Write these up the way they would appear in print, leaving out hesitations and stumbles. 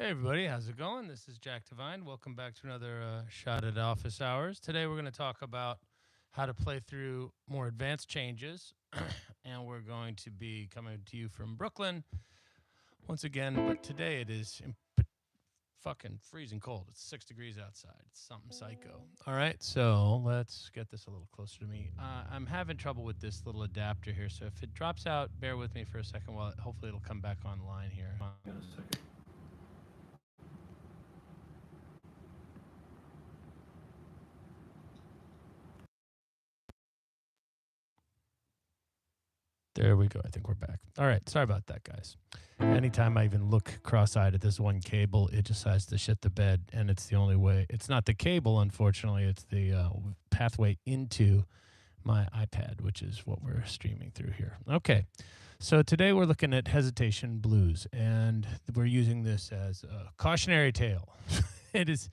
Hey everybody, how's it going? This is Jack Divine. Welcome back to another shot at Office Hours. Today we're going to talk about how to play through more advanced changes, and we're going to be coming to you from Brooklyn once again. But today it is fucking freezing cold. It's 6 degrees outside. It's something psycho. All right, so let's get this a little closer to me. I'm having trouble with this little adapter here, so if it drops out, bear with me for a second. While hopefully it'll come back online here. Hang on a second. There we go. I think we're back. All right. Sorry about that, guys. Anytime I even look cross-eyed at this one cable, it decides to shit the bed, and it's the only way. It's not the cable, unfortunately. It's the pathway into my iPad, which is what we're streaming through here. Okay. So today we're looking at Hesitation Blues, and we're using this as a cautionary tale. it is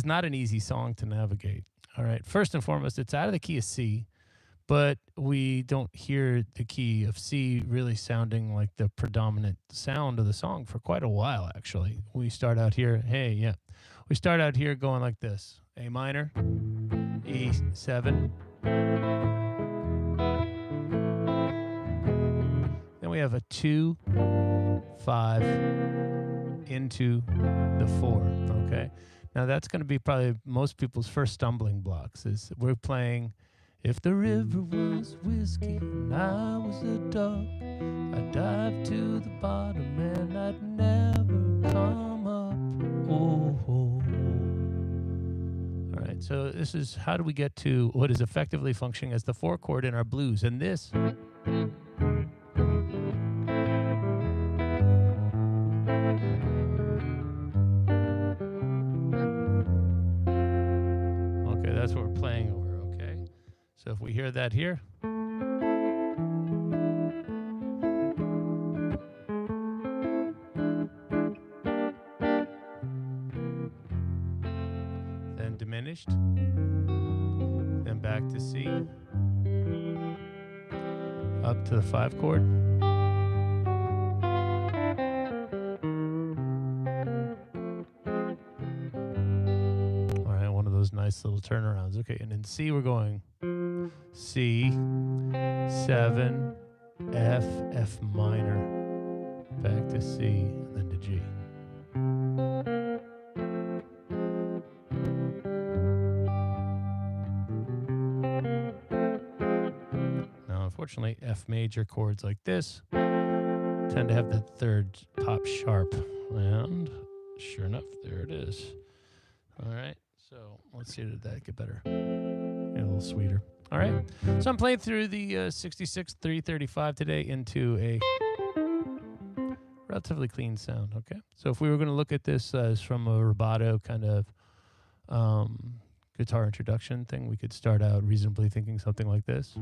not an easy song to navigate. All right. First and foremost, it's out of the key of C, but we don't hear the key of C really sounding like the predominant sound of the song for quite a while, actually. We start out here, we start out here going like this: A minor, E7. Then we have a 2, 5 into the 4, okay? Now that's going to be probably most people's first stumbling blocks, is we're playing "If the river was whiskey and I was a dog, I'd dive to the bottom and I'd never come up. Oh, oh, oh." All right, so this is how do we get to what is effectively functioning as the 4 chord in our blues. And this okay, that's what we're playing over, okay? So if we hear that here, then diminished, then back to C, up to the 5 chord. All right, one of those nice little turnarounds. Okay, and in C we're going C, 7, F, F minor, back to C, and then to G. Now, unfortunately, F major chords like this tend to have the 3rd pop sharp. And sure enough, there it is. All right, so let's see, did that get better? Get a little sweeter. All right, so I'm playing through the 66 335 today into a relatively clean sound, okay? So if we were going to look at this as from a rubato kind of guitar introduction thing, we could start out reasonably thinking something like this.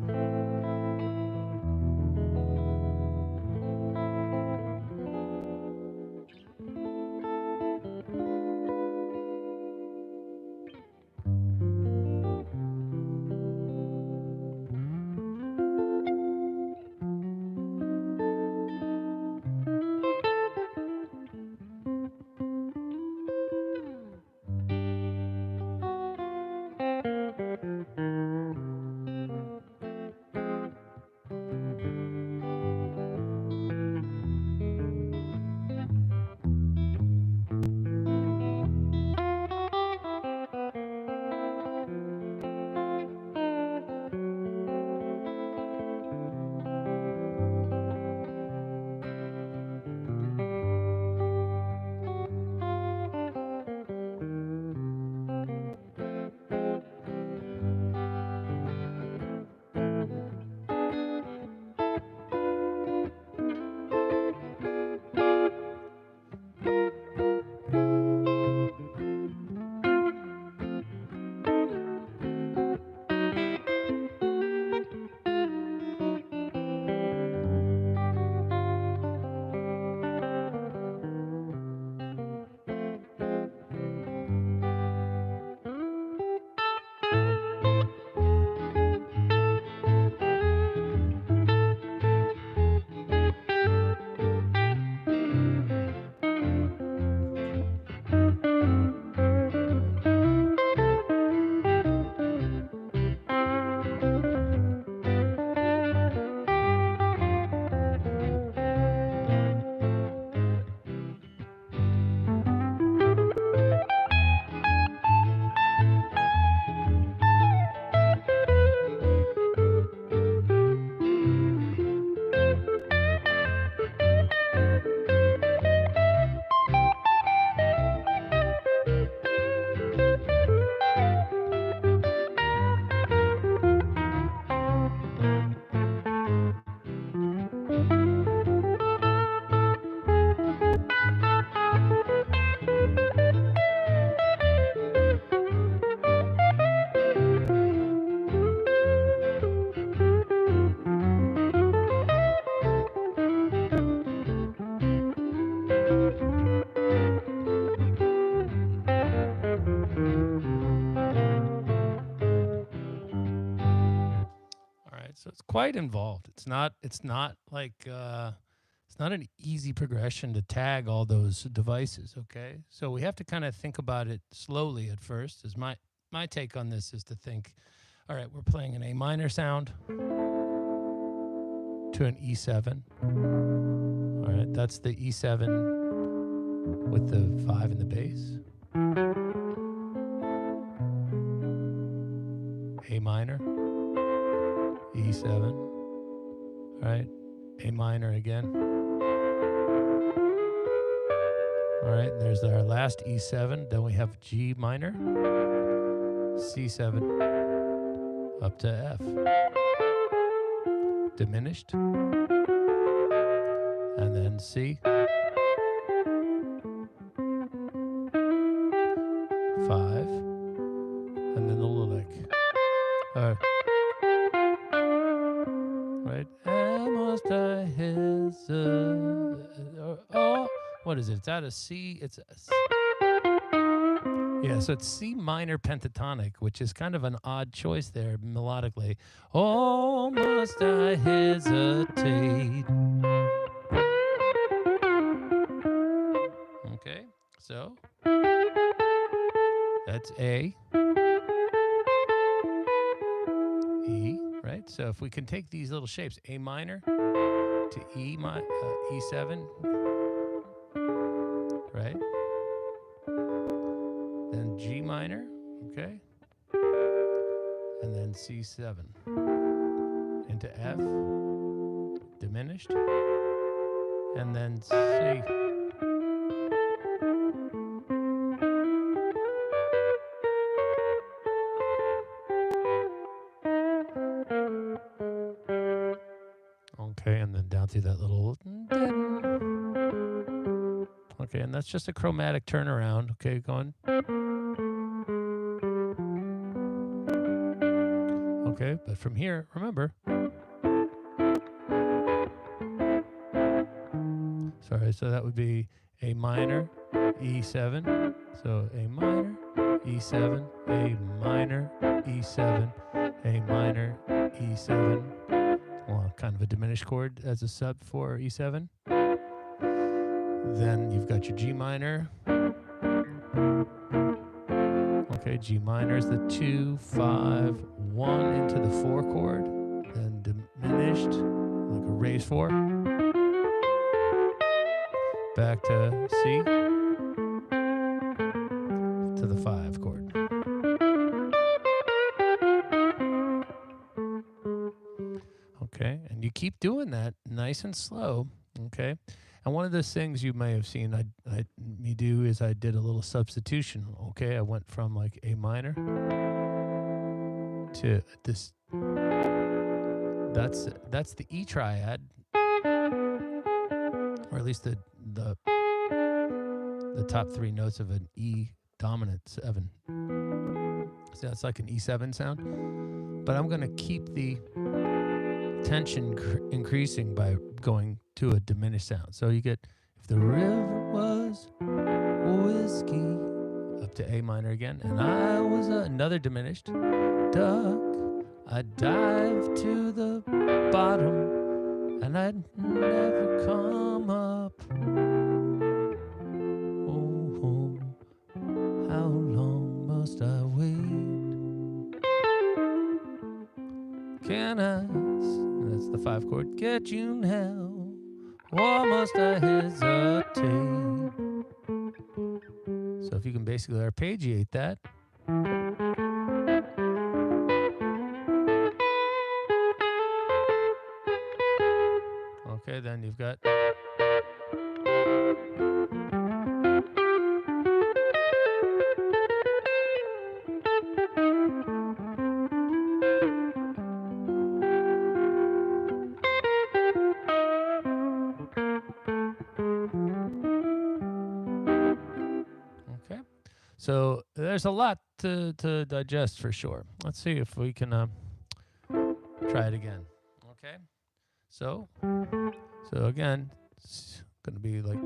So it's quite involved. It's not like it's not an easy progression to tag all those devices, okay? So we have to kind of think about it slowly at first. Is my take on this is to think, all right, we're playing an A minor sound to an E7. All right, that's the E7 with the 5 in the bass. A minor, E7, all right, A minor again. All right, there's our last E7. Then we have G minor, C7, up to F. Diminished, and then C. 5, and then the lick. Right? Must I hesitate? Oh, what is it? It's out of C. It's yeah, so it's C minor pentatonic, which is kind of an odd choice there melodically. Oh, must I hesitate? Okay, so that's A, E, right? So if we can take these little shapes, A minor to E7, right? Then G minor, okay? And then C7 into F, diminished, and then C. Okay, and then down through that little. Okay, and that's just a chromatic turnaround. Okay, going. Okay, but from here, remember. Sorry, so that would be A minor, E7. So A minor, E7, A minor, E7, A minor, E7. Well, kind of a diminished chord as a sub for E7. Then you've got your G minor. Okay, G minor is the 2, 5, 1 into the 4 chord. Then diminished, like a raised 4. Back to C. To the 5 chord. Okay, and you keep doing that nice and slow, okay? And one of those things you may have seen me do is I did a little substitution, okay? I went from like A minor to this. That's the E triad, or at least the top 3 notes of an E dominant 7. So that's like an E7 sound. But I'm going to keep the tension increasing by going to a diminished sound. So you get, if the river was whiskey, up to A minor again, and I was another diminished duck, I'd dive to the bottom and I'd never come up. Oh, how long must I wait? Can I, that's the 5 chord, get you now, or must I hesitate? So if you can basically arpeggiate that. Okay, then you've got. Okay, so there's a lot to digest for sure. Let's see if we can try it again. Okay, so again, it's going to be like,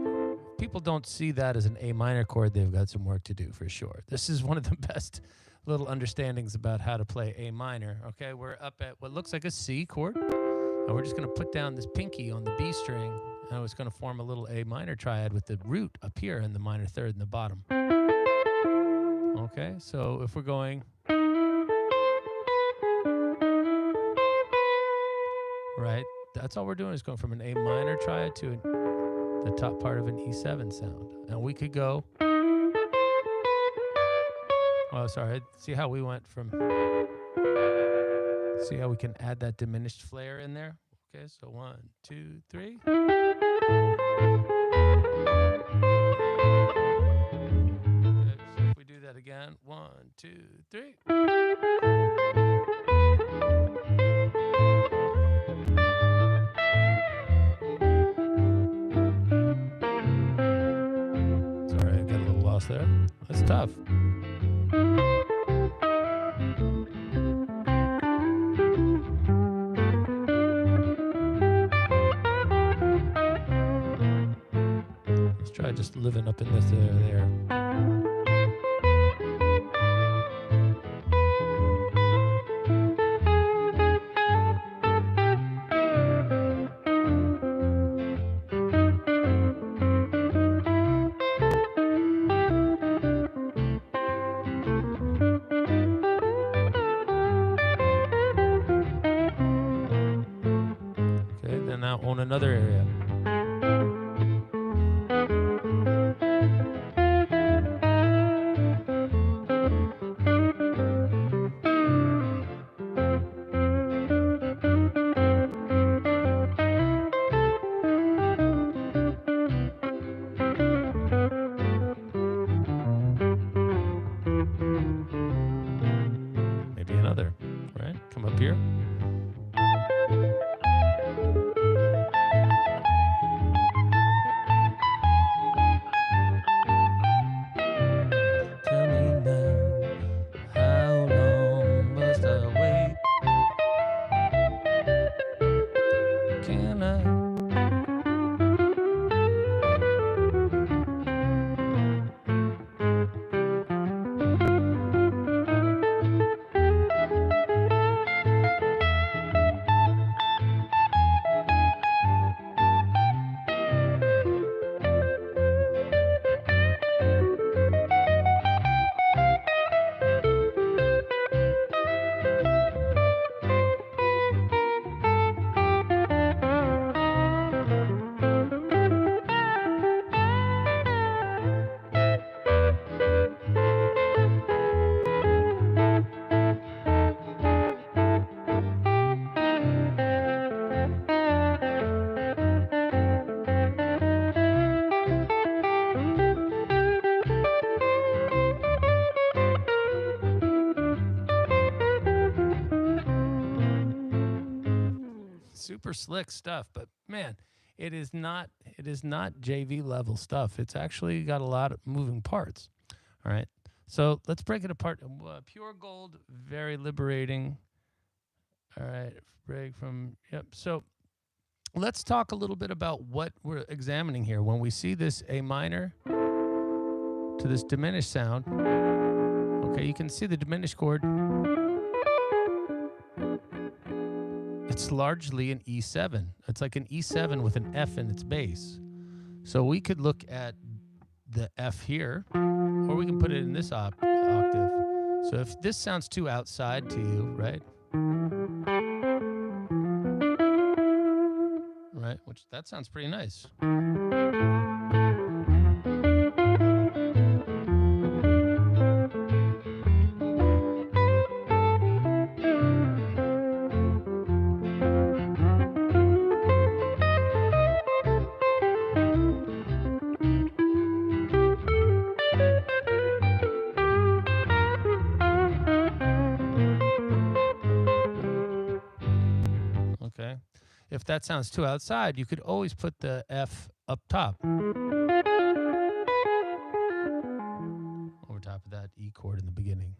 people don't see that as an A minor chord. They've got some work to do for sure. This is one of the best little understandings about how to play A minor. Okay, we're up at what looks like a C chord, and we're just going to put down this pinky on the B string, and it's going to form a little A minor triad with the root up here in the minor third in the bottom. Okay, so if we're going right, that's all we're doing is going from an A minor triad to the top part of an E7 sound. And we could go, oh, sorry, see how we went from, see how we can add that diminished flair in there? Okay, so 1, 2, 3. Okay, so if we do that again, 1, 2, 3. Sorry, I got a little lost there. That's tough. Let's try just living up in this there. Okay, then now on another area. Maybe another, right? Come up here. Tell me now, how long must I wait? Can I? Super slick stuff, but man, it is not JV level stuff. It's actually got a lot of moving parts. All right, so let's break it apart. Pure gold, very liberating. All right, break from So let's talk a little bit about what we're examining here. When we see this A minor to this diminished sound, okay, you can see the diminished chord. It's largely an E7. It's like an E7 with an F in its bass. So we could look at the F here, or we can put it in this octave. So if this sounds too outside to you, right? Right, which that sounds pretty nice. Okay. If that sounds too outside, you could always put the F up top. Over top of that E chord in the beginning.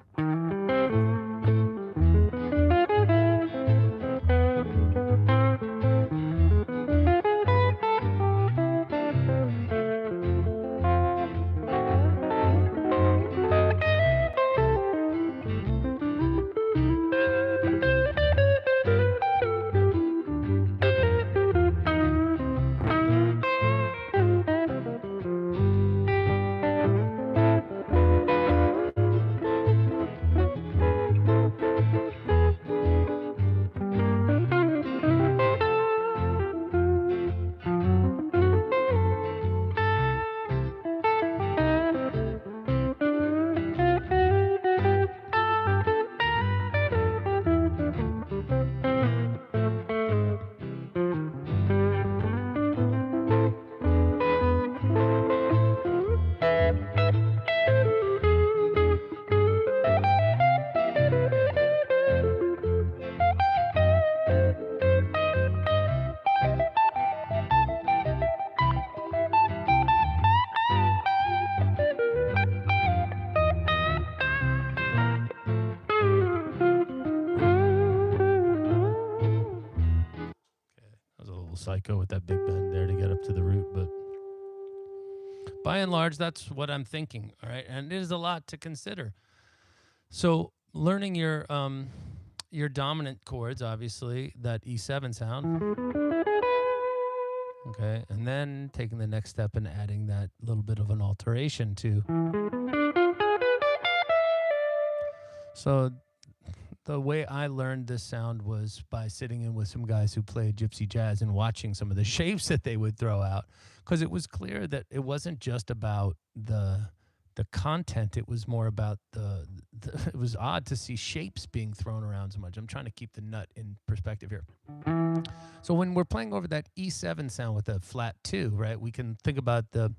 psycho with that big bend there to get up to the root, but by and large, that's what I'm thinking, all right? And it is a lot to consider. So learning your dominant chords, obviously, that E7 sound, okay, and then taking the next step and adding that little bit of an alteration to. So the way I learned this sound was by sitting in with some guys who played gypsy jazz and watching some of the shapes that they would throw out, because it was clear that it wasn't just about the content. It was more about it was odd to see shapes being thrown around so much. I'm trying to keep the nut in perspective here. So when we're playing over that E7 sound with a flat 2, right, we can think about the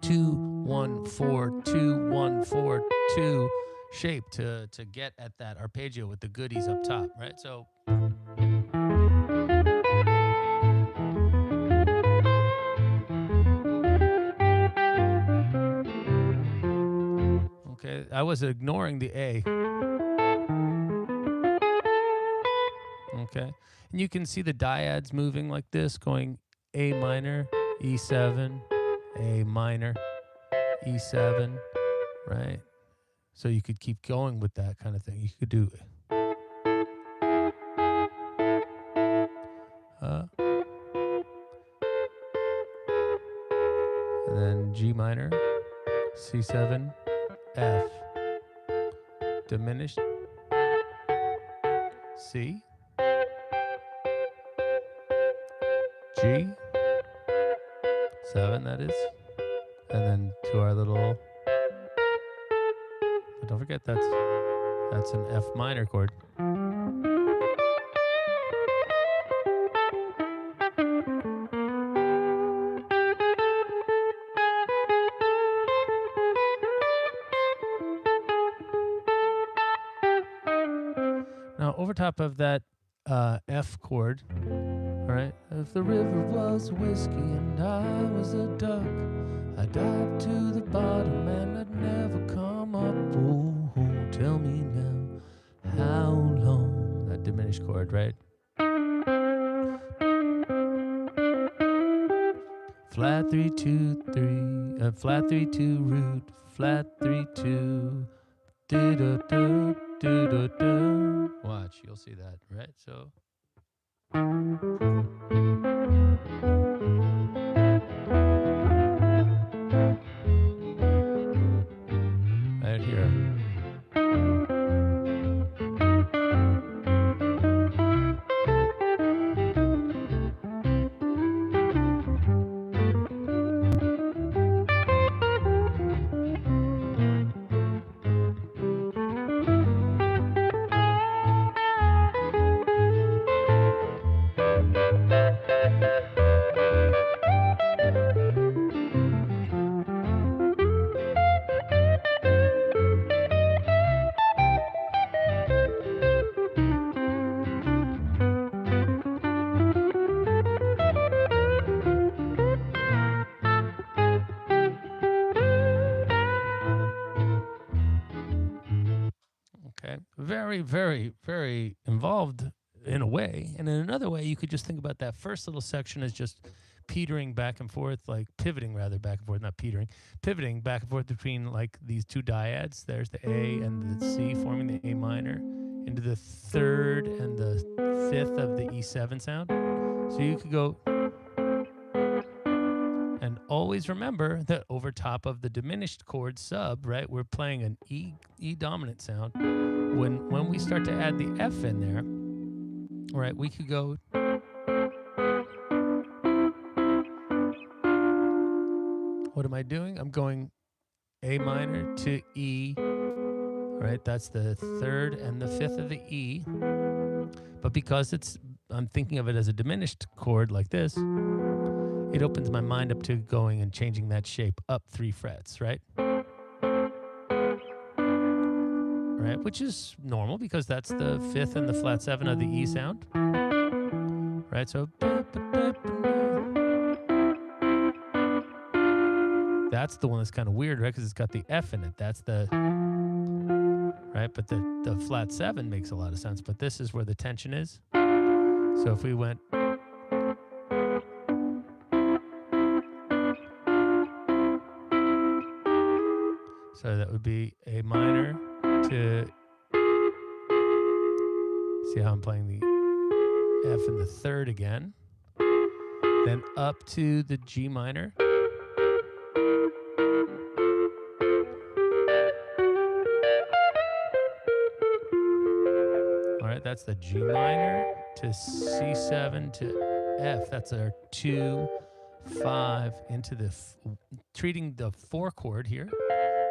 2 1 4 2 1 4 2 shape to get at that arpeggio with the goodies up top, right? So okay, I was ignoring the A. Okay, and you can see the dyads moving like this, going A minor, E7, A minor, E7, right? So you could keep going with that kind of thing. You could do and then G minor, C7, F, diminished, C, G, 7 that is, and then to our little, but don't forget that's an F minor chord. Now over top of that F chord, all right, if the river was whiskey and I was a duck, I'd dive to the bottom and I'd never come up. Oh, tell me now, how long? That diminished chord, right? Flat 3 2 3, flat 3 2 root, flat 3 2, do do do do do do. Watch, you'll see that, right? So. Right here. Okay. Very, very, very involved in a way. And in another way, you could just think about that first little section as just petering back and forth, like pivoting rather back and forth, not petering, pivoting back and forth between like these two dyads. There's the A and the C forming the A minor into the third and the fifth of the E7 sound. So you could go, and always remember that over top of the diminished chord sub, right, we're playing an E dominant sound. When we start to add the F in there, right, we could go. What am I doing? I'm going A minor to E, right? That's the third and the fifth of the E. But because I'm thinking of it as a diminished chord like this, it opens my mind up to going and changing that shape up 3 frets, right? Right, which is normal because that's the fifth and the flat 7 of the E sound. Right, so that's the one that's kind of weird, right? Because it's got the F in it. That's the, right? But the flat 7 makes a lot of sense. But this is where the tension is. So if we went, So that would be A minor to, see how I'm playing the F in the third again. Then up to the G minor. All right, that's the G minor to C7 to F. That's our 2, 5 into the, treating the 4 chord here,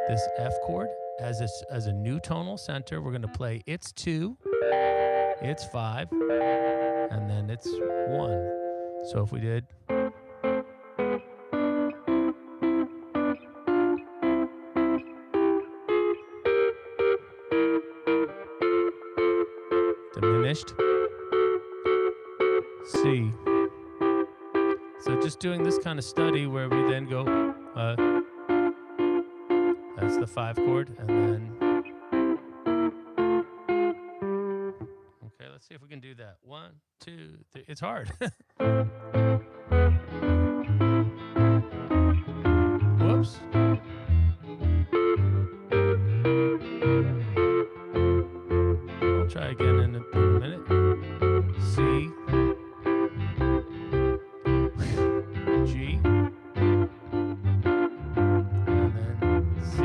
this F chord, as a new tonal center. We're going to play its 2, its 5, and then it's 1. So if we did, diminished, C. So just doing this kind of study where we then go, that's the 5 chord, and then, okay, let's see if we can do that. 1, 2, 3, it's hard. Whoops. I'll try again in a minute. C, G, and then C.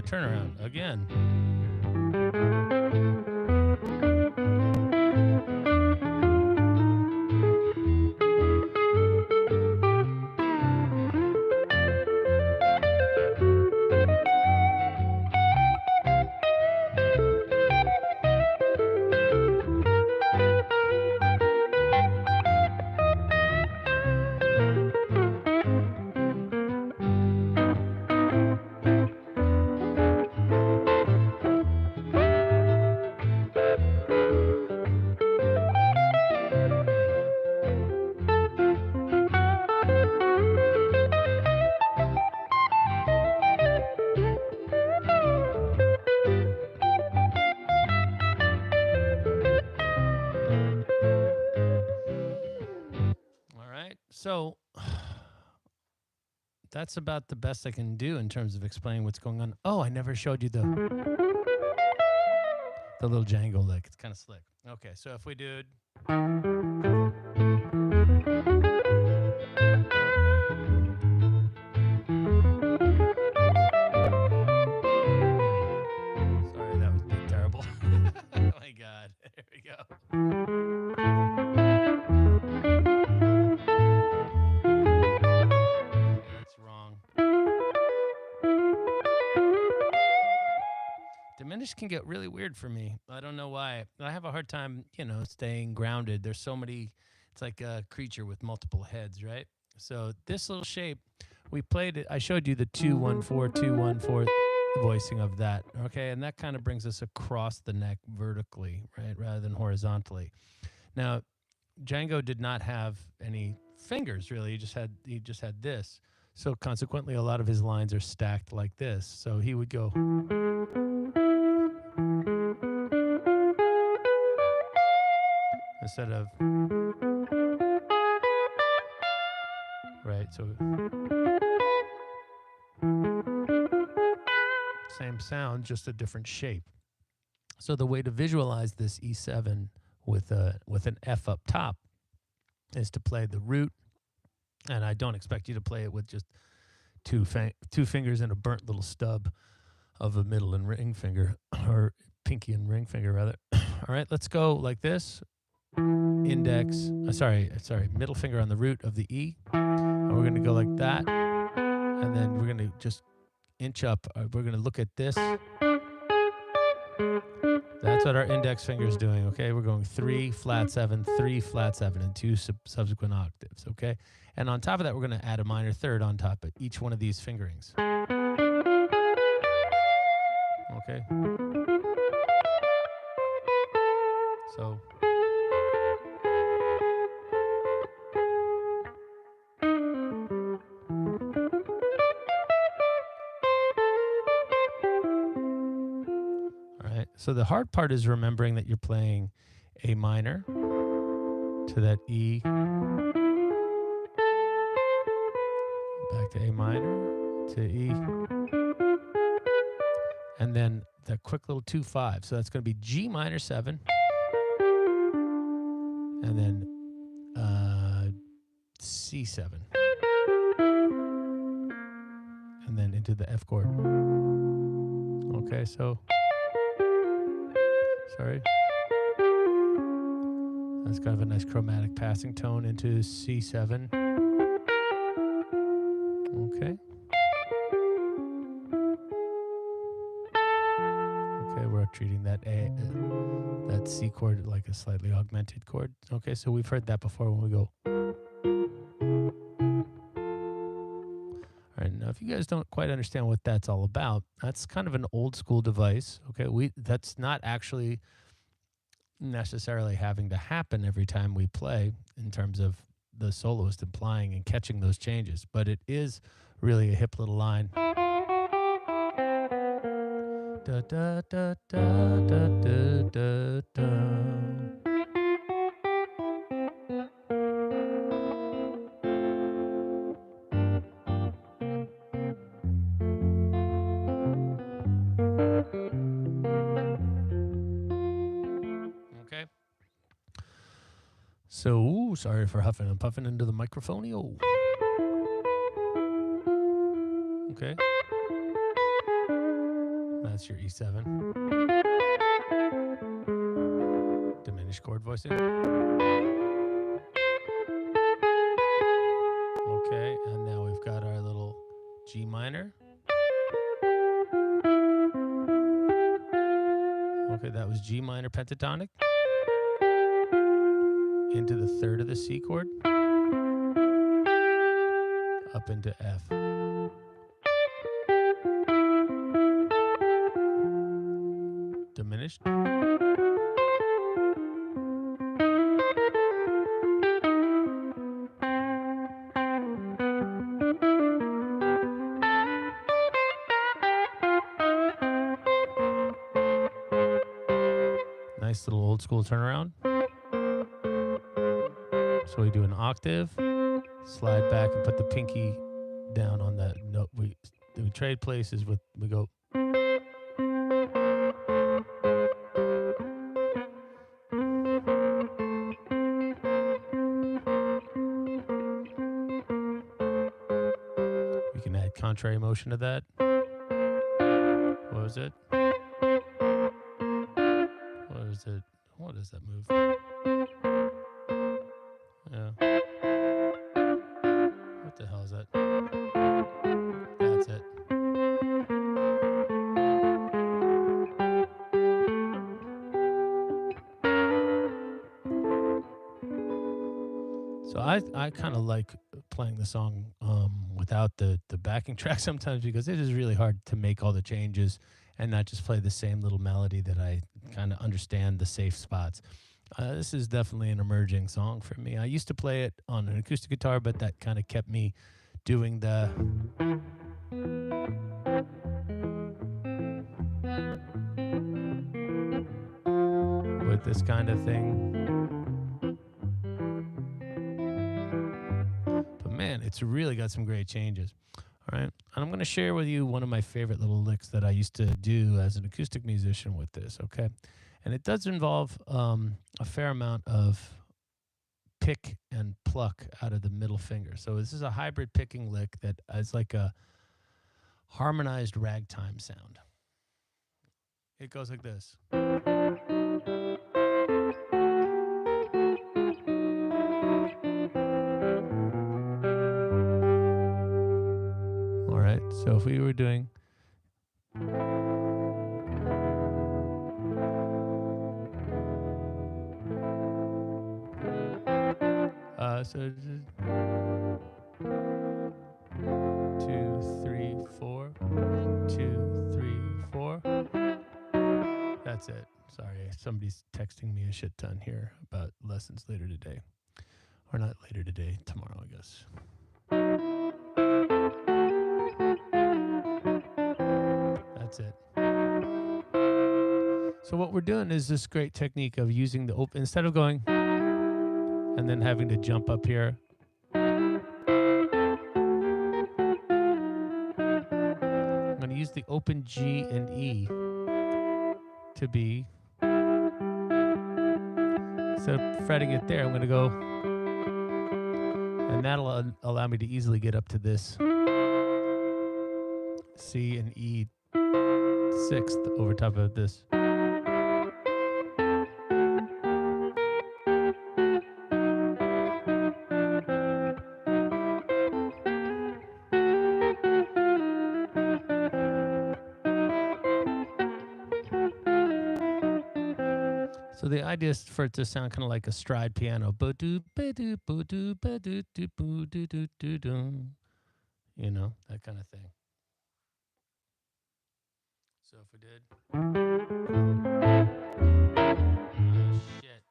Turnaround again. So that's about the best I can do in terms of explaining what's going on. Oh, I never showed you the little Django lick. It's kind of slick. Okay, so if we did, sorry, that was terrible. Oh my God, there we go. Diminished can get really weird for me. I don't know why. I have a hard time, staying grounded. There's so many, it's like a creature with multiple heads, right? So this little shape, we played it. I showed you the 2-1-4, 2-1-4 voicing of that, okay? And that kind of brings us across the neck vertically, right, rather than horizontally. Now, Django did not have any fingers, really. He just had this. So consequently, a lot of his lines are stacked like this. So he would go, instead of, right, so same sound, just a different shape. So the way to visualize this E7 with an F up top is to play the root, and I don't expect you to play it with just two fingers and a burnt little stub of a middle and ring finger, or pinky and ring finger rather. All right, let's go like this. Index, middle finger on the root of the E, and we're going to go like that, and then we're going to just inch up. We're going to look at this. That's what our index finger is doing, okay? We're going 3, flat 7, 3, flat 7, and 2 subsequent octaves, okay? And on top of that, we're going to add a minor third on top of each one of these fingerings. Okay? So the hard part is remembering that you're playing A minor to that E, back to A minor to E, and then the quick little 2-5. So that's going to be G minor 7, and then C7, and then into the F chord. Okay, so sorry. That's kind of a nice chromatic passing tone into C7. Okay. Okay, we're treating that that C chord like a slightly augmented chord. Okay, so we've heard that before when we go. All right, now if you guys don't quite understand what that's all about, that's kind of an old school device. Okay, that's not actually necessarily having to happen every time we play in terms of the soloist implying and catching those changes, but it is really a hip little line. Da, da, da, da, da, da, da, da. Okay. So, sorry for huffing and puffing into the microphone. Okay. That's your E7. Diminished chord voicing. Okay, and now we've got our little G minor. Okay, that was G minor pentatonic. Into the third of the C chord. Up into F. Diminished. Nice little old school turnaround. So we do an octave, slide back and put the pinky down on that note. We trade places with, we go. We can add contrary motion to that. What was it? What is it? What is that move? Yeah. What the hell is that? That's it. So I kind of like playing the song without the backing track sometimes, because it is really hard to make all the changes and not just play the same little melody that I kind of understand the safe spots. This is definitely an emerging song for me. I used to play it on an acoustic guitar, but that kind of kept me doing the with this kind of thing. But man, it's really got some great changes. All right. And I'm going to share with you one of my favorite little licks that I used to do as an acoustic musician with this. Okay. And it does involve a fair amount of pick and pluck out of the middle finger. So this is a hybrid picking lick that is like a harmonized ragtime sound. It goes like this. All right, so if we were doing so 2, 3, 4, 2, 3, 4. That's it. Sorry, somebody's texting me a shit ton here about lessons later today. Or not later today, tomorrow, I guess. That's it. So what we're doing is this great technique of using the open, instead of going and then having to jump up here. I'm going to use the open G and E to be, instead of fretting it there, I'm going to go, and that'll allow me to easily get up to this C and E sixth over top of this. So the idea is for it to sound kind of like a stride piano. You know, that kind of thing. So if we did. Oh, shit.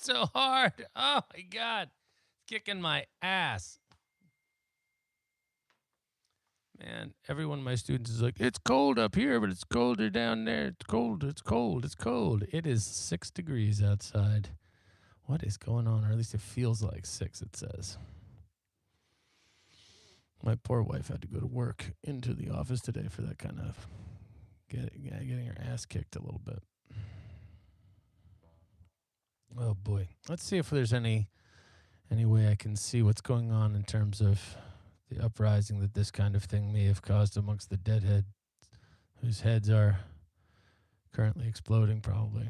So hard. Oh my God. Kicking my ass. Man, every one of my students is like, it's cold up here, but it's colder down there. It's cold. It's cold. It's cold. It is 6 degrees outside. What is going on? Or at least it feels like 6, it says. My poor wife had to go to work into the office today for that kind of getting her ass kicked a little bit. Oh boy. Let's see if there's any way I can see what's going on in terms of the uprising that this kind of thing may have caused amongst the deadheads whose heads are currently exploding probably.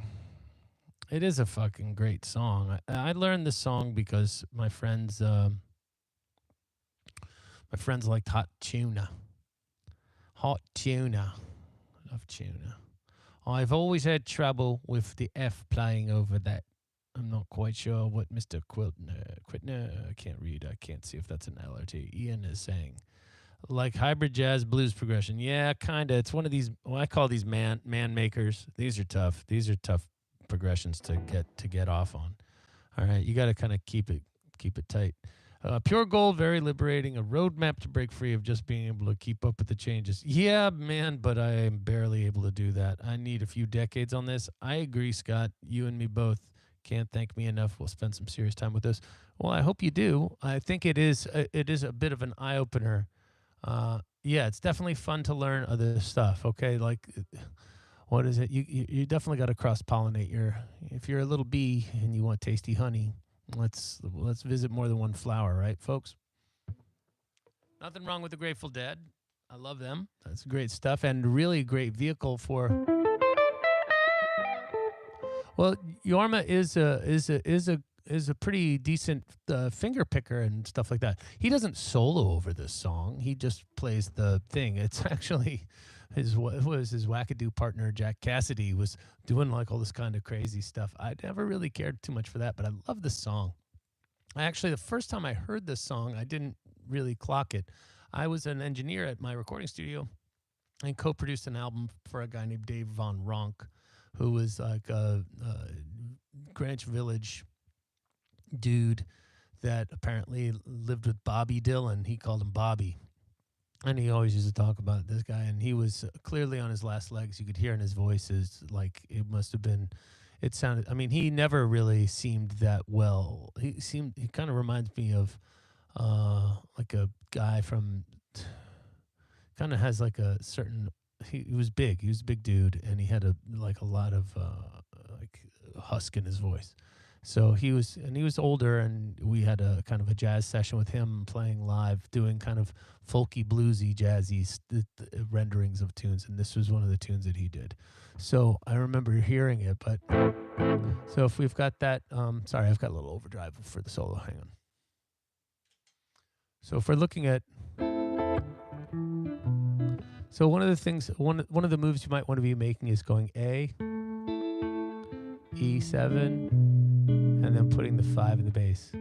It is a fucking great song. I learned this song because my friends liked hot tuna. Hot tuna. I love tuna. I've always had trouble with the F playing over that. I'm not quite sure what Mr. Quitner, I can't read. I can't see if that's an L or T. Ian is saying. Like hybrid jazz blues progression. Yeah, kind of. It's one of these, well, I call these man makers. These are tough. These are tough progressions to get off on. All right, you got to kind of keep it tight. Pure gold, very liberating. A roadmap to break free of just being able to keep up with the changes. Yeah, man, but I am barely able to do that. I need a few decades on this. I agree, Scott. You and me both. Can't thank me enough. We'll spend some serious time with this. Well, I hope you do. I think it is a bit of an eye opener. Yeah, it's definitely fun to learn other stuff. Okay, like what is it? You definitely got to cross pollinate your. If you're a little bee and you want tasty honey, let's visit more than one flower, right, folks? Nothing wrong with the Grateful Dead. I love them. That's great stuff and really great vehicle for. Well, Yorma is a pretty decent finger picker and stuff like that. He doesn't solo over this song. He just plays the thing. It's actually his wackadoo partner Jack Cassidy was doing like all this kind of crazy stuff. I never really cared too much for that, but I love this song. Actually, the first time I heard this song, I didn't really clock it. I was an engineer at my recording studio and co-produced an album for a guy named Dave Von Ronk, who was like a Greenwich Village dude that apparently lived with Bobby Dylan. He called him Bobby. And he always used to talk about this guy. And he was clearly on his last legs. You could hear in his voice like it must have been, it sounded, I mean, he never really seemed that well. He kind of reminds me of like a guy from, kind of has like a certain, he was big. He was a big dude. And he had a lot of like husk in his voice. So he was older, and we had a kind of a jazz session with him playing live, doing kind of folky, bluesy, jazzy renderings of tunes. And this was one of the tunes that he did. So I remember hearing it, but so if we've got that, sorry, I've got a little overdrive for the solo. Hang on. So if we're looking at, so one of the things, one of the moves you might want to be making is going A, E7, and then putting the 5 in the bass.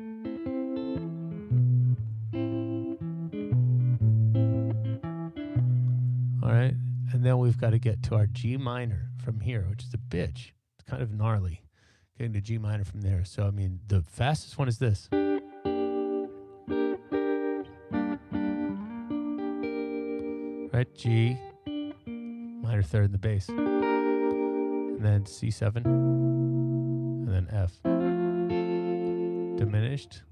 All right, and then we've got to get to our G minor from here, which is a bitch. It's kind of gnarly, getting to G minor from there. So, I mean, the fastest one is this. Right, G, minor third in the bass. And then C7, and then F. Diminished,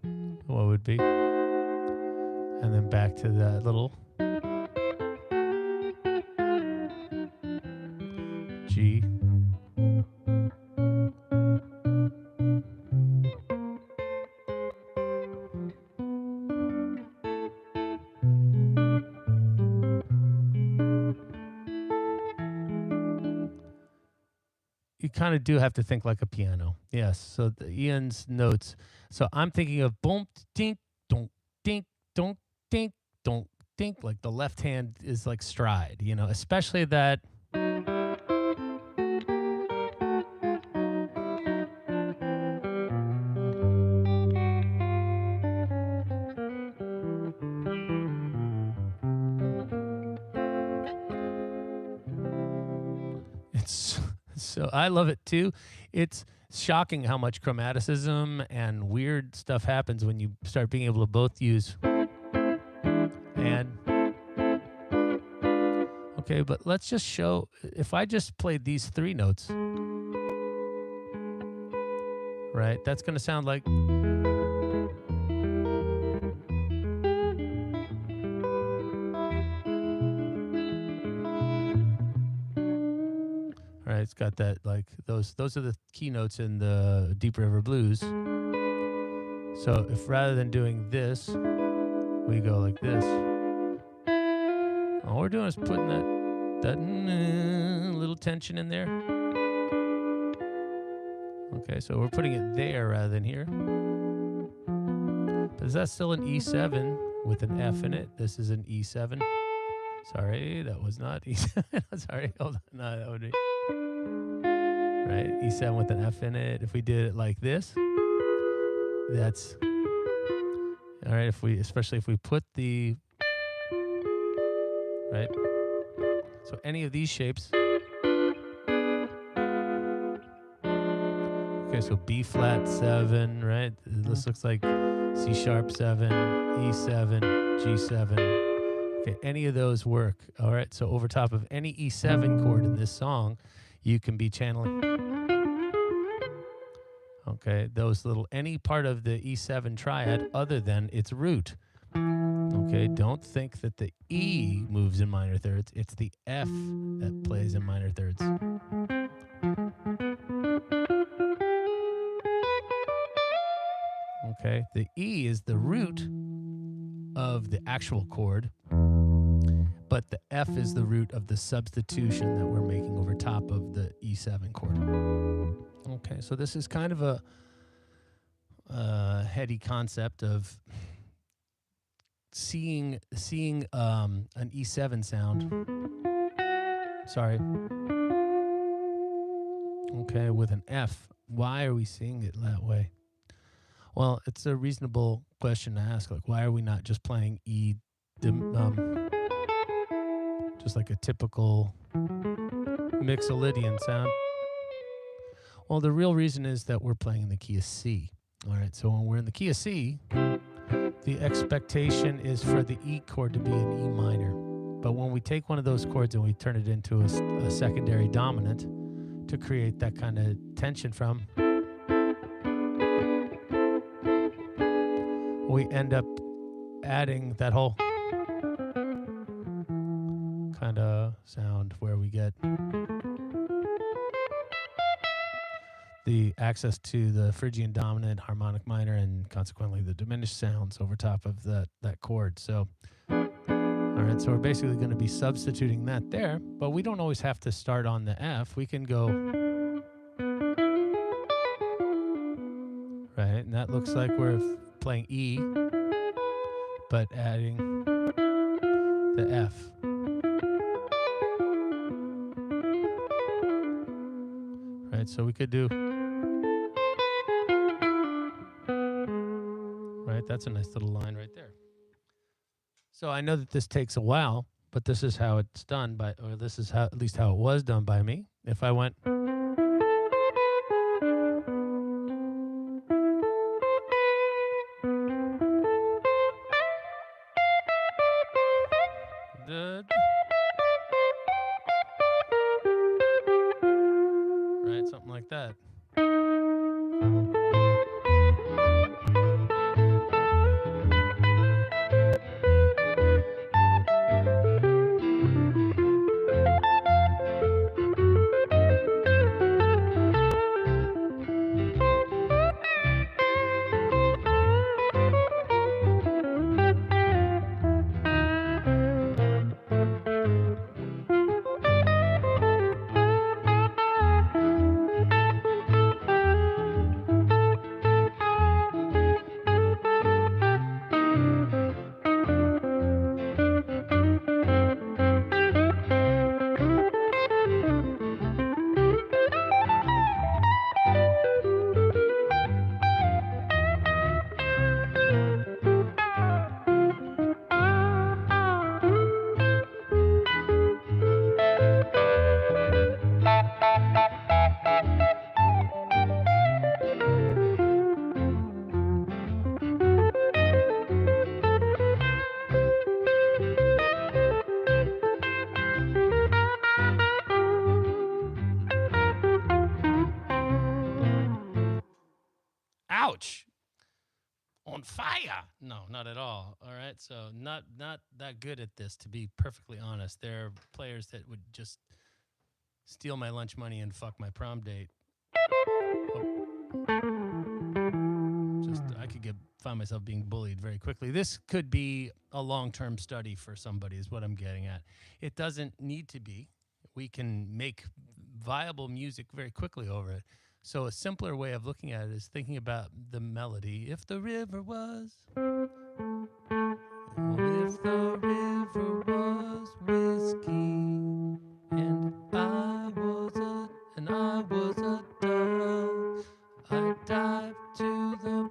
what would be? And then back to that little G. You kind of do have to think like a piano. Yes. So Ian's notes. So I'm thinking of boom, dink, donk, dink, donk, dink, donk, dink. Like the left hand is like stride, you know, especially that. So I love it too. It's shocking how much chromaticism and weird stuff happens when you start being able to both use and. Okay, but let's just show, if I just played these 3 notes, right, that's going to sound like. Right, it's got that, like, those are the keynotes in the Deep River Blues. So if rather than doing this, we go like this, all we're doing is putting that little tension in there. Okay, so we're putting it there rather than here. But is that still an E7 with an F in it? This is an E7. Sorry, that was not E7. Sorry, hold on. No, that would be. Right, E7 with an F in it. If we did it like this, that's all right. Especially if we put the right. So any of these shapes. Okay, so B flat 7, right? This looks like C sharp 7, E7, G7. Okay, any of those work. All right, so over top of any E7 chord in this song, you can be channeling. Okay, those little, any part of the E7 triad other than its root. Okay, don't think that the E moves in minor thirds. It's the F that plays in minor thirds. Okay, the E is the root of the actual chord, but the F is the root of the substitution that we're making over top of the E7 chord. Okay, so this is kind of a heady concept of seeing an E7 sound Sorry. Okay, with an F. Why are we seeing it that way? Well, it's a reasonable question to ask. Like, why are we not just playing E, just like a typical Mixolydian sound? Well, the real reason is that we're playing in the key of C. All right, so when we're in the key of C, the expectation is for the E chord to be an E minor. But when we take one of those chords and we turn it into a secondary dominant to create that kind of tension from, we end up adding that whole kind of sound where we get the access to the Phrygian dominant, harmonic minor, and consequently the diminished sounds over top of that chord. So, all right, so we're basically going to be substituting that there, but we don't always have to start on the F. We can go, right, and that looks like we're playing E, but adding the F. Right, so we could do, right, that's a nice little line right there. So I know that this takes a while, but this is how it's done by, or this is how, at least how it was done by me. If I went, right, something like that. Ouch! On fire. No, not at all. All right, so not that good at this, to be perfectly honest. There are players that would just steal my lunch money and fuck my prom date. Just I could find myself being bullied very quickly. This could be a long-term study for somebody, is what I'm getting at. It doesn't need to be. We can make viable music very quickly over it. So a simpler way of looking at it is thinking about the melody. If the river was, if the river was whiskey, and I was a dove, I dived to the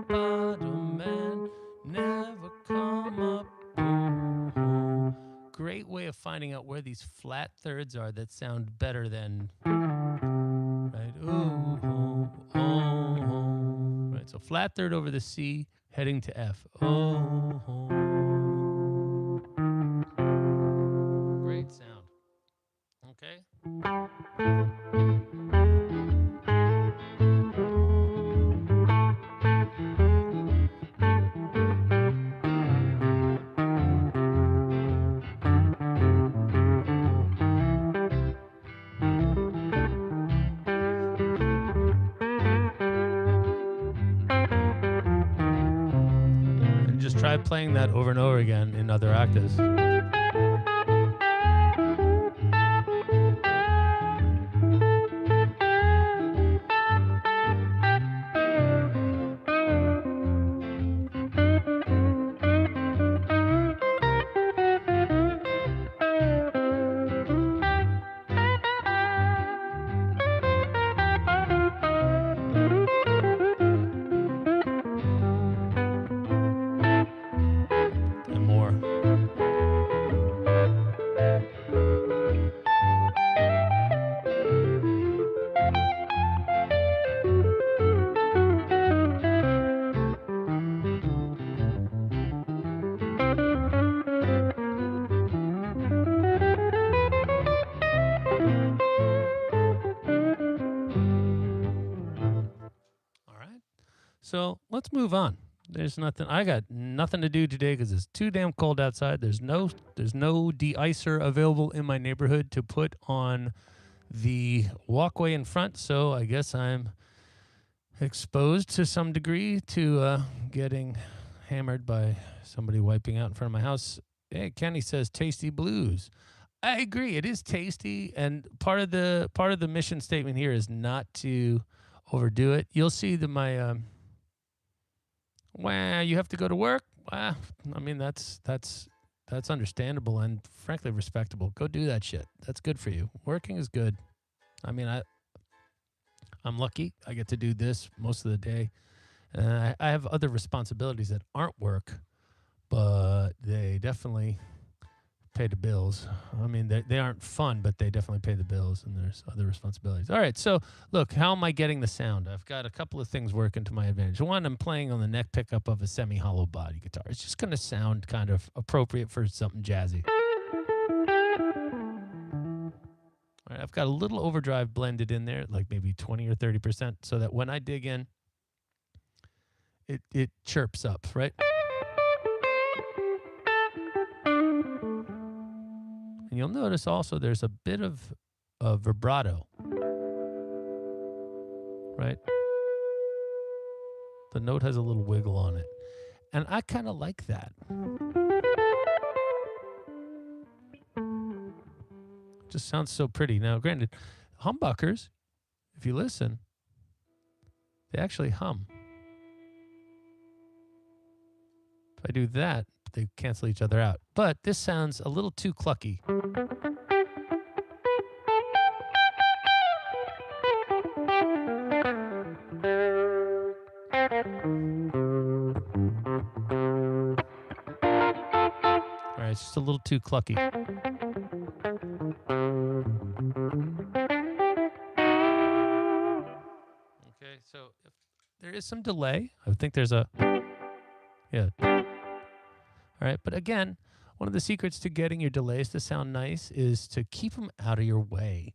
bottom and never come up. Great way of finding out where these flat thirds are that sound better than, right? Oh, oh, oh, oh. Right, so flat third over the C, heading to F. Oh, oh. Great sound. Okay. Just try playing that over and over again in other octaves. let's move on. There's nothing. I got nothing to do today because it's too damn cold outside. There's no de-icer available in my neighborhood to put on the walkway in front. So I guess I'm exposed to some degree to getting hammered by somebody wiping out in front of my house. Hey, Kenny says tasty blues. I agree. It is tasty, and part of the mission statement here is not to overdo it. You'll see that my well, you have to go to work. Well, I mean that's understandable and frankly respectable. Go do that shit. That's good for you. Working is good. I mean, I'm lucky. I get to do this most of the day. I have other responsibilities that aren't work, but they definitely pay the bills. I mean, they aren't fun, but they definitely pay the bills, and there's other responsibilities. All right, so look, how am I getting the sound? I've got a couple of things working to my advantage. One, I'm playing on the neck pickup of a semi-hollow body guitar. It's just going to sound kind of appropriate for something jazzy. All right, I've got a little overdrive blended in there, like maybe 20 or 30%, so that when I dig in, it chirps up, right? And you'll notice also there's a bit of vibrato, right? The note has a little wiggle on it. And I kind of like that. Just sounds so pretty. Now, granted, humbuckers, if you listen, they actually hum. If I do that, they cancel each other out. But this sounds a little too clucky. All right, it's just a little too clucky. Okay, so if there is some delay. I think there's a, yeah. All right, but again, one of the secrets to getting your delays to sound nice is to keep them out of your way.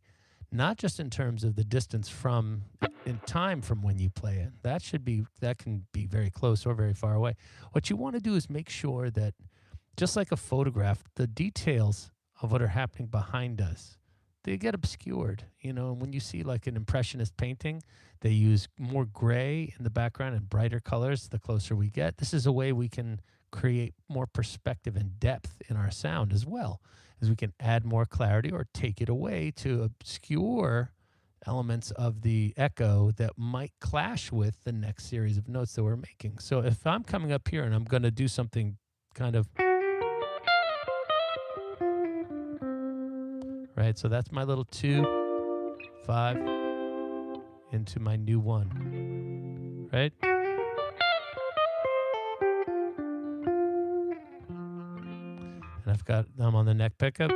Not just in terms of the distance from, in time from when you play it. That can be very close or very far away. What you want to do is make sure that, just like a photograph, the details of what are happening behind us, they get obscured. You know, and when you see like an impressionist painting, they use more gray in the background and brighter colors the closer we get. This is a way we can create more perspective and depth in our sound as well, as we can add more clarity or take it away to obscure elements of the echo that might clash with the next series of notes that we're making. So if I'm coming up here and I'm going to do something kind of, right, so that's my little 2, 5 into my new 1, right? And I'm on the neck pickup.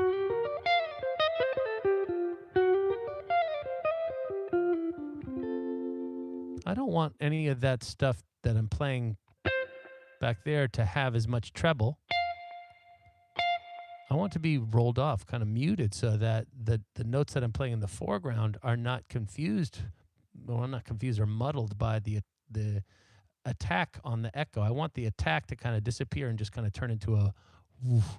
I don't want any of that stuff that I'm playing back there to have as much treble. I want to be rolled off, kind of muted, so that the notes that I'm playing in the foreground are not confused, well, not confused or muddled by the attack on the echo. I want the attack to kind of disappear and just kind of turn into a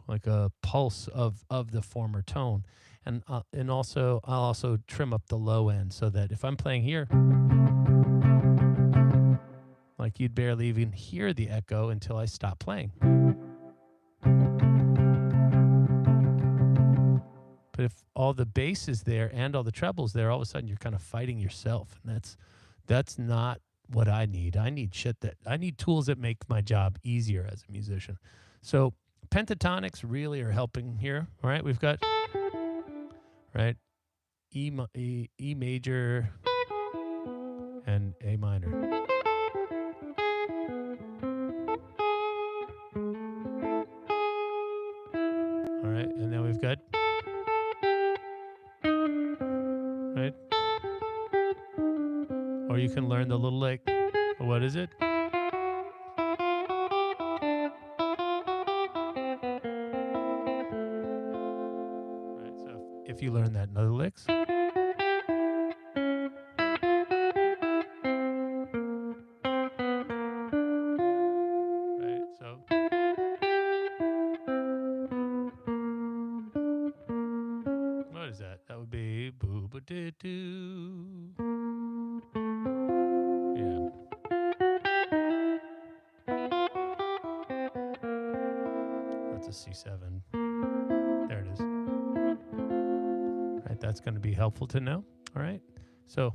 like a pulse of the former tone. And also I'll also trim up the low end so that if I'm playing here, like you'd barely even hear the echo until I stop playing. But if all the bass is there and all the trebles there, all of a sudden you're kind of fighting yourself, and that's not what I need. I need tools that make my job easier as a musician. So pentatonics really are helping here. All right, we've got, right, E major and A minor. All right, and then we've got, right, or you can learn the little, like, what is it? If you learn that in other licks. Yeah. That's a C7. There it is. All right, that's going to be helpful to know. All right. So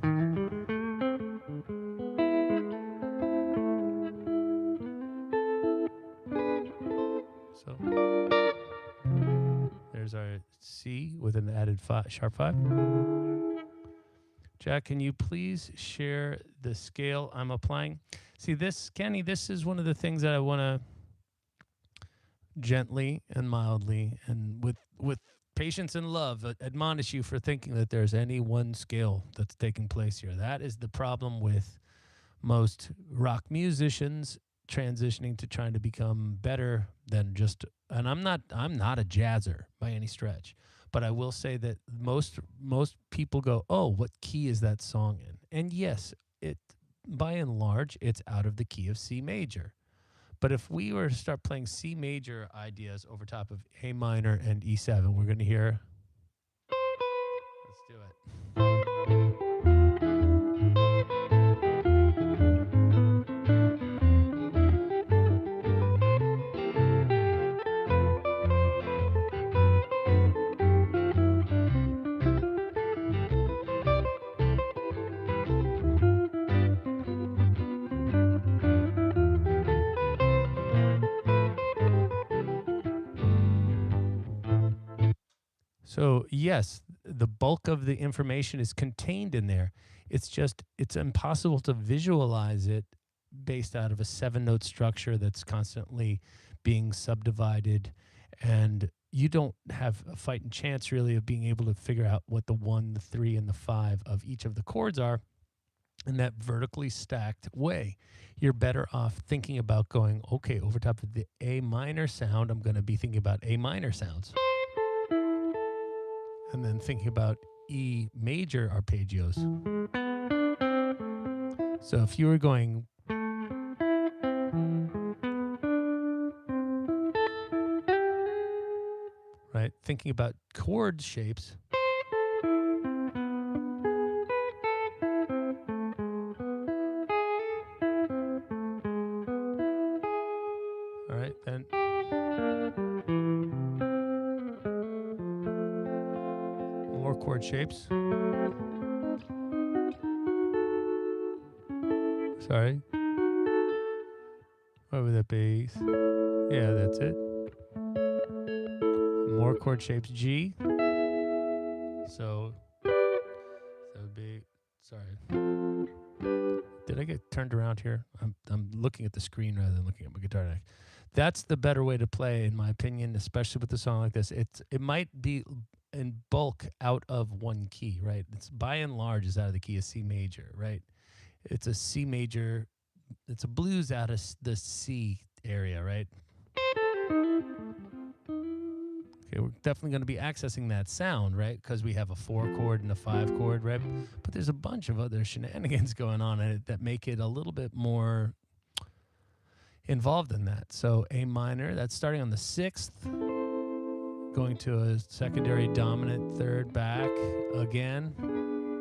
there's our C with an added sharp 5. Jack, can you please share the scale I'm applying? See this, Kenny, this is one of the things that I want to gently and mildly and with patience and love admonish you for thinking that there's any one scale that's taking place here. That is the problem with most rock musicians transitioning to trying to become better than just, and I'm not a jazzer by any stretch, but I will say that most people go, oh, what key is that song in? And yes, it by and large it's out of the key of C major. But if we were to start playing C major ideas over top of A minor and E7, we're going to hear, let's do it. So yes, the bulk of the information is contained in there. It's impossible to visualize it based out of a 7-note structure that's constantly being subdivided, and you don't have a fighting chance really of being able to figure out what the 1, the 3, and the 5 of each of the chords are in that vertically stacked way. You're better off thinking about going, okay, over top of the A minor sound, I'm going to be thinking about A minor sounds. And then thinking about E major arpeggios. So if you were going right, thinking about chord shapes, all right, then more chord shapes. Sorry. What would that be? Yeah, that's it. More chord shapes, G. So that would be, sorry. Did I get turned around here? I'm looking at the screen rather than looking at my guitar neck. That's the better way to play, in my opinion, especially with a song like this. It might be in bulk out of one key, right? It's by and large is out of the key of C major, right? It's a C major, it's a blues out of the C area, right? Okay, we're definitely going to be accessing that sound, right? Because we have a 4 chord and a 5 chord, right? But there's a bunch of other shenanigans going on in it that make it a little bit more involved in that. So A minor, that's starting on the 6th, going to a secondary dominant 3rd back again.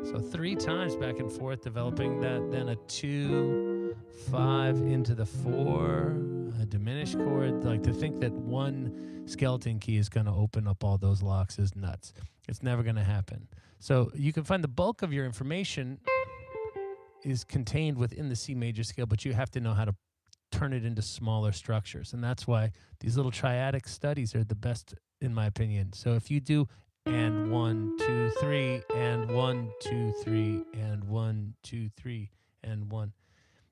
So 3 times back and forth, developing that, then a 2, 5 into the 4, a diminished chord. Like, to think that one skeleton key is going to open up all those locks is nuts. It's never going to happen. So you can find the bulk of your information is contained within the C major scale, but you have to know how to turn it into smaller structures. And that's why these little triadic studies are the best, in my opinion. So if you do and 1, 2, 3, and 1, 2, 3, and 1, 2, 3, and 1.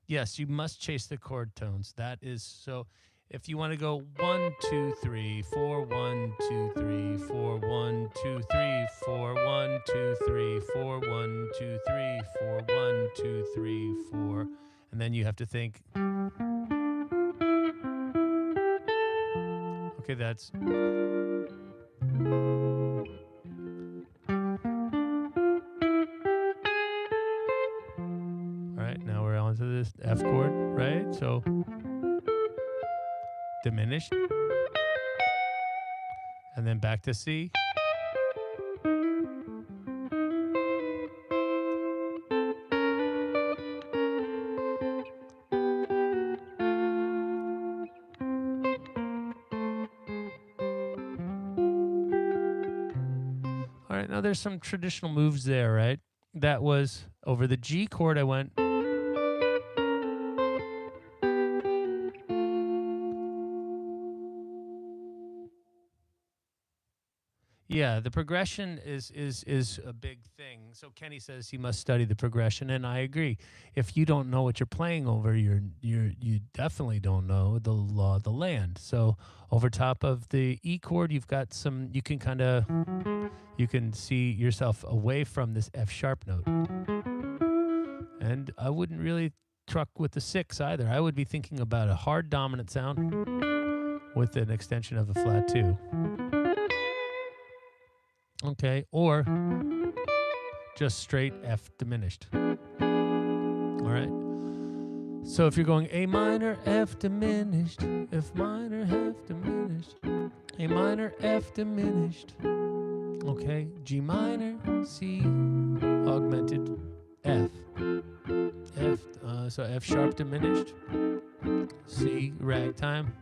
Yes, you must chase the chord tones. That is so. If you want to go 1, 2, 3, 4, 1, 2, 3, 4, 1, 2, 3, 4, 1, 2, 3, 4, 1, 2, 3, 4, 1, 2, 3, 4, and then you have to think. Okay, that's. All right, now we're on to this F chord, right? So diminished. And then back to C. All right, now there's some traditional moves there, right? That was over the G chord, I went. Yeah, the progression is a big thing. So Kenny says he must study the progression, and I agree. If you don't know what you're playing over, you definitely don't know the law of the land. So over top of the E chord, you've got some. You can see yourself away from this F sharp note, and I wouldn't really truck with the 6 either. I would be thinking about a hard dominant sound with an extension of a flat 2. Okay, or just straight F diminished. All right. So if you're going A minor, F diminished, F minor, F diminished, A minor, F diminished. Okay, G minor, C augmented, F. So F sharp diminished, C ragtime,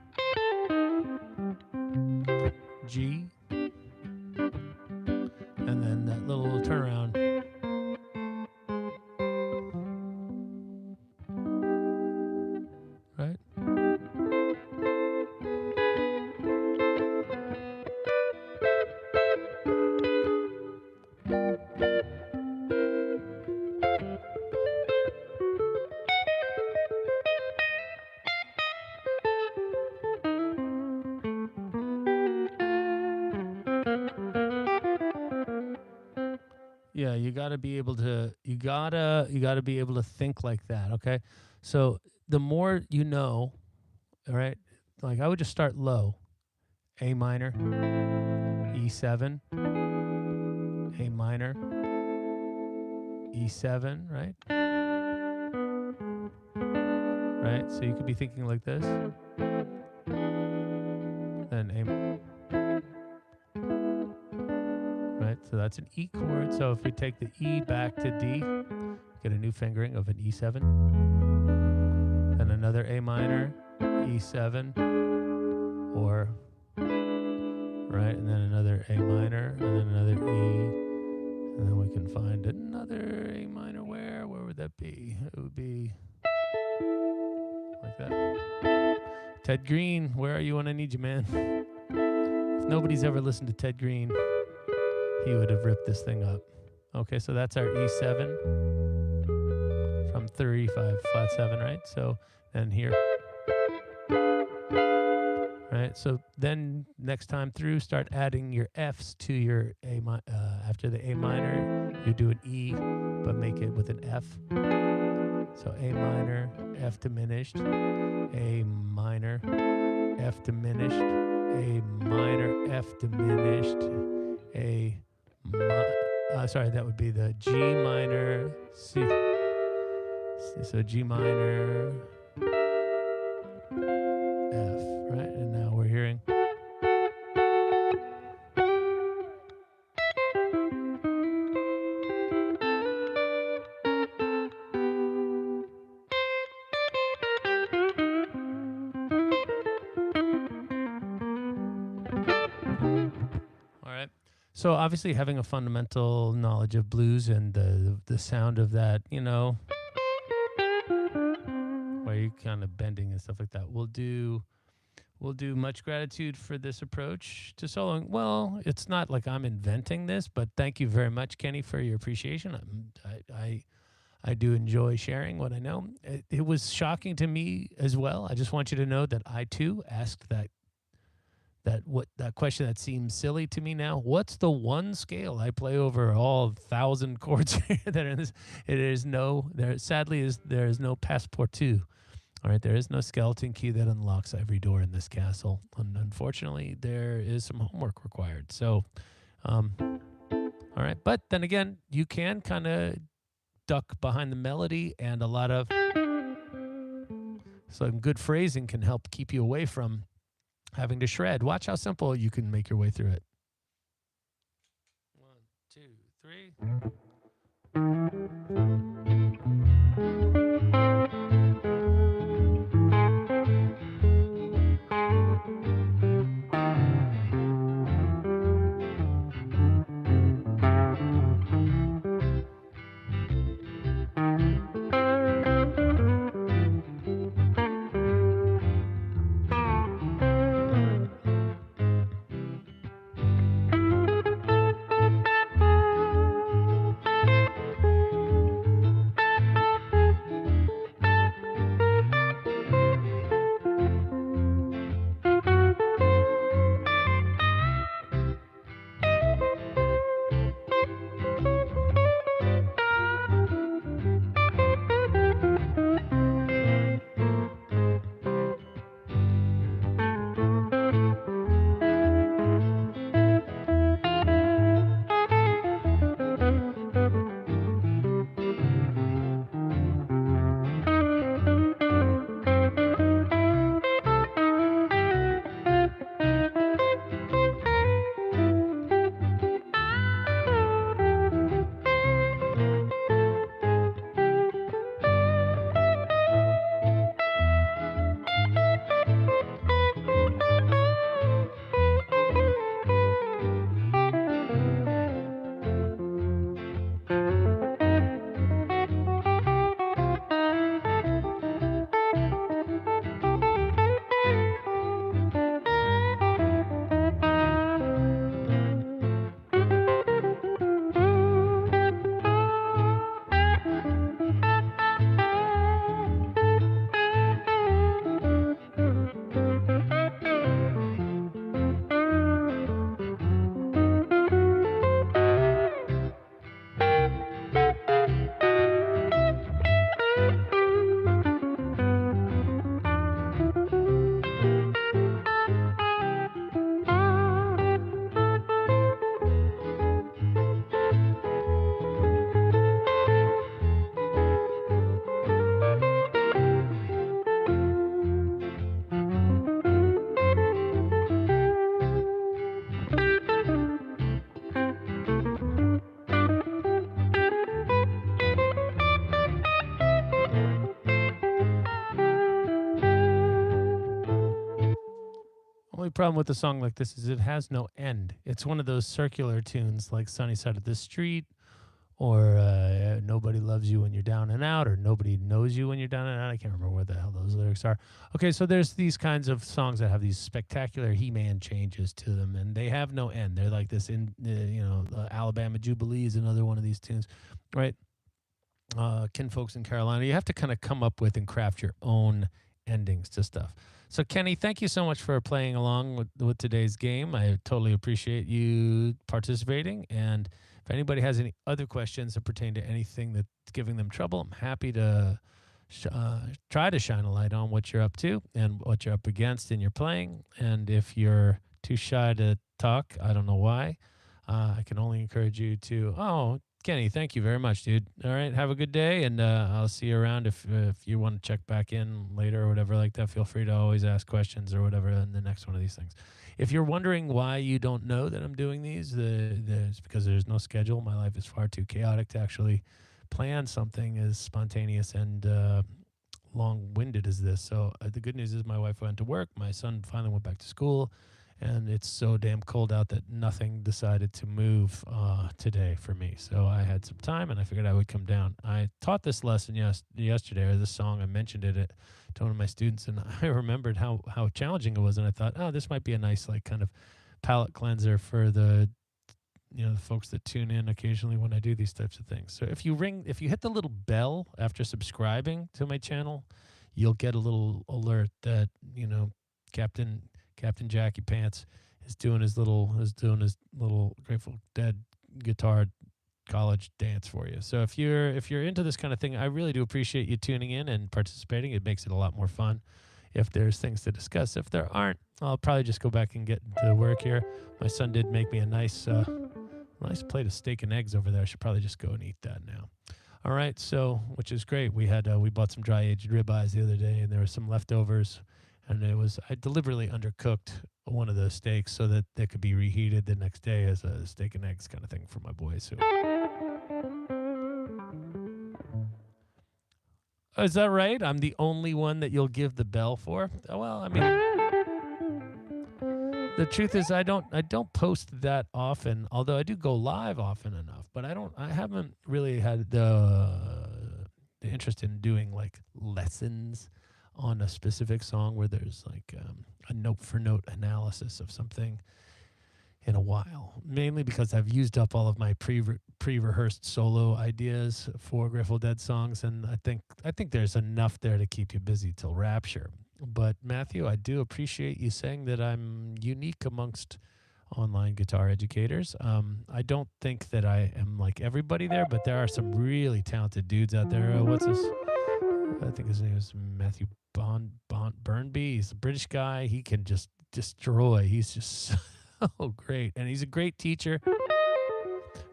G, and then that little turnaround. Right? Yeah, you gotta be able to be able to think like that, okay? So the more you know, all right, like I would just start low. A minor, E7, A minor, E7, right? Right? So you could be thinking like this. Then A, right? So that's an E chord. So if we take the E back to D, get a new fingering of an E7. Then another A minor, E7, or, right? And then another A minor, and then another E. And then we can find another A minor where? Where would that be? It would be like that. Ted Green, where are you when I need you, man? If nobody's ever listened to Ted Green, he would have ripped this thing up. Okay, so that's our E7 from 35 flat 7, right? So then here. Right, so then next time through, start adding your Fs to your A minor. After the A minor, you do an E, but make it with an F. So A minor, F diminished, A minor, F diminished, A minor, F diminished, sorry, that would be the G minor, C. So G minor, F, right? And now we're hearing. All right. So obviously having a fundamental knowledge of blues and the sound of that, you know, where you kind of bending and stuff like that. We'll do much gratitude for this approach to soloing. Well, it's not like I'm inventing this, but thank you very much, Kenny, for your appreciation. I do enjoy sharing what I know. It was shocking to me as well. I just want you to know that I too asked that question that seems silly to me now. What's the one scale I play over all 1,000 chords that are in this? Sadly there is no passepartout. All right, there is no skeleton key that unlocks every door in this castle. And unfortunately, there is some homework required. So, all right. But then again, you can kind of duck behind the melody, and a lot of some good phrasing can help keep you away from having to shred. Watch how simple you can make your way through it. 1, 2, 3. Only problem with a song like this is it has no end. It's one of those circular tunes like Sunny Side of the Street or Nobody Loves You When You're Down and Out or Nobody Knows You When You're Down and Out. I can't remember what the hell those lyrics are. Okay, so there's these kinds of songs that have these spectacular He-Man changes to them, and they have no end. They're like this Alabama Jubilee is another one of these tunes, right? Kinfolks in Carolina. You have to kind of come up with and craft your own endings to stuff. So, Kenny, thank you so much for playing along with today's game. I totally appreciate you participating. And if anybody has any other questions that pertain to anything that's giving them trouble, I'm happy to try to shine a light on what you're up to and what you're up against in your playing. And if you're too shy to talk, I don't know why, I can only encourage you to, Kenny, thank you very much, dude. All right, have a good day, and I'll see you around. If you want to check back in later or whatever like that, feel free to always ask questions or whatever in the next one of these things. If you're wondering why you don't know that I'm doing these, it's because there's no schedule. My life is far too chaotic to actually plan something as spontaneous and long-winded as this. So the good news is my wife went to work. My son finally went back to school. And it's so damn cold out that nothing decided to move today for me. So I had some time, and I figured I would come down. I taught this lesson yesterday, or this song. I mentioned it to one of my students, and I remembered how challenging it was. And I thought, this might be a nice like kind of palate cleanser for the folks that tune in occasionally when I do these types of things. So if you hit the little bell after subscribing to my channel, you'll get a little alert that Captain Jackie Pants is doing his little Grateful Dead guitar college dance for you. So if you're into this kind of thing, I really do appreciate you tuning in and participating. It makes it a lot more fun. If there's things to discuss, if there aren't, I'll probably just go back and get to work here. My son did make me a nice plate of steak and eggs over there. I should probably just go and eat that now. All right, so which is great. We bought some dry aged ribeyes the other day, and there were some leftovers. And I deliberately undercooked one of the steaks so that they could be reheated the next day as a steak and eggs kind of thing for my boys. Is that right? I'm the only one that you'll give the bell for? Well, I mean, the truth is I don't post that often, although I do go live often enough. But I haven't really had the interest in doing like lessons on a specific song where there's like a note-for-note analysis of something in a while, mainly because I've used up all of my pre-rehearsed solo ideas for Grateful Dead songs, and I think there's enough there to keep you busy till Rapture. But Matthew, I do appreciate you saying that I'm unique amongst online guitar educators. I don't think that I am like everybody there, but there are some really talented dudes out there. What's his? I think his name is Matthew Burnby. He's a British guy. He can just destroy. He's just so great, and he's a great teacher.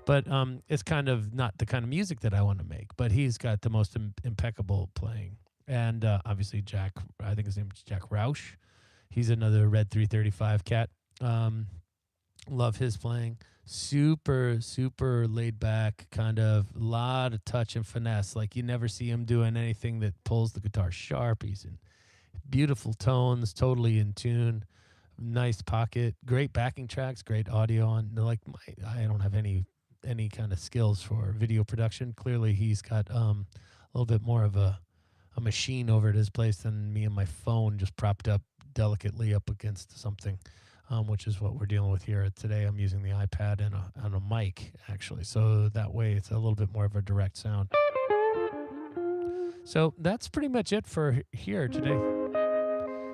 But it's kind of not the kind of music that I want to make. But he's got the most impeccable playing, and obviously Jack. I think his name is Jack Roush. He's another Red 335 cat. Love his playing. Super, super laid back, kind of a lot of touch and finesse. Like you never see him doing anything that pulls the guitar sharp. He's in beautiful tones, totally in tune, nice pocket, great backing tracks, great audio on. Like I don't have any kind of skills for video production. Clearly, he's got a little bit more of a machine over at his place than me and my phone just propped up delicately up against something. Which is what we're dealing with here today. I'm using the iPad and a mic, actually. So that way it's a little bit more of a direct sound. So that's pretty much it for here today.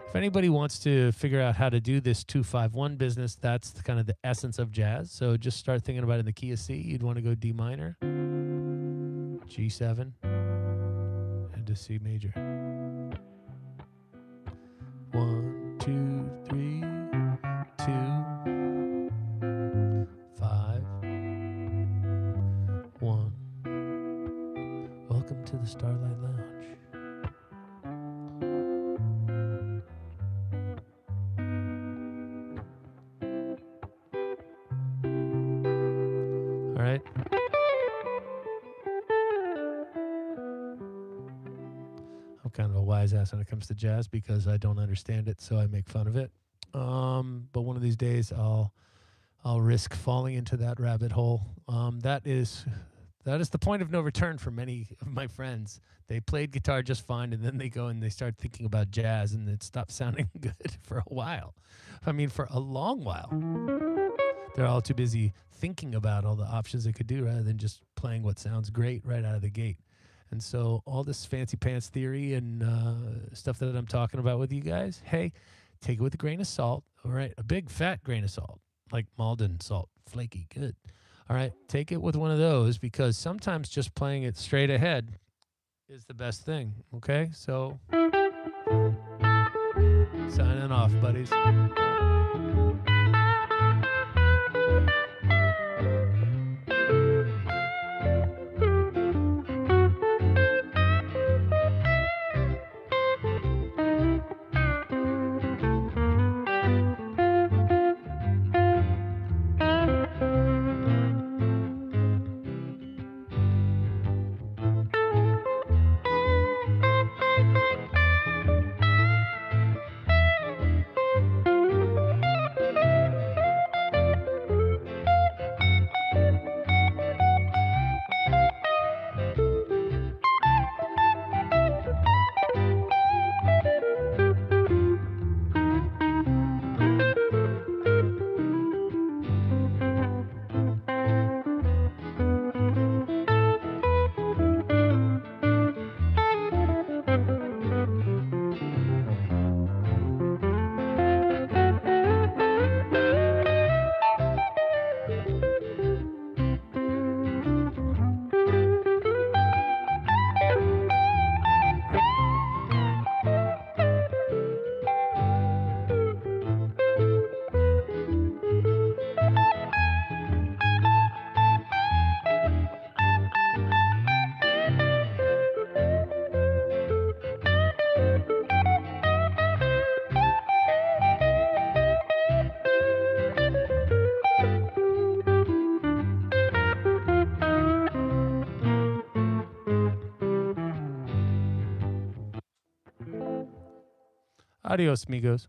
If anybody wants to figure out how to do this 2-5-1 business, that's kind of the essence of jazz. So just start thinking about it in the key of C. You'd want to go D minor, G7, and to C major. 1, 2, 3. 2, 5, 1. Welcome to the Starlight Lounge. All right. I'm kind of a wise ass when it comes to jazz because I don't understand it, so I make fun of it. But one of these days I'll risk falling into that rabbit hole. That is the point of no return for many of my friends. They played guitar just fine, and then they go and they start thinking about jazz, and it stops sounding good for a while. I mean, for a long while. They're all too busy thinking about all the options they could do rather than just playing what sounds great right out of the gate. And so all this fancy pants theory and stuff that I'm talking about with you guys, hey, take it with a grain of salt. All right, a big fat grain of salt, like Malden salt, flaky, good. All right, take it with one of those because sometimes just playing it straight ahead is the best thing. Okay, so signing off, buddies. Adios, amigos.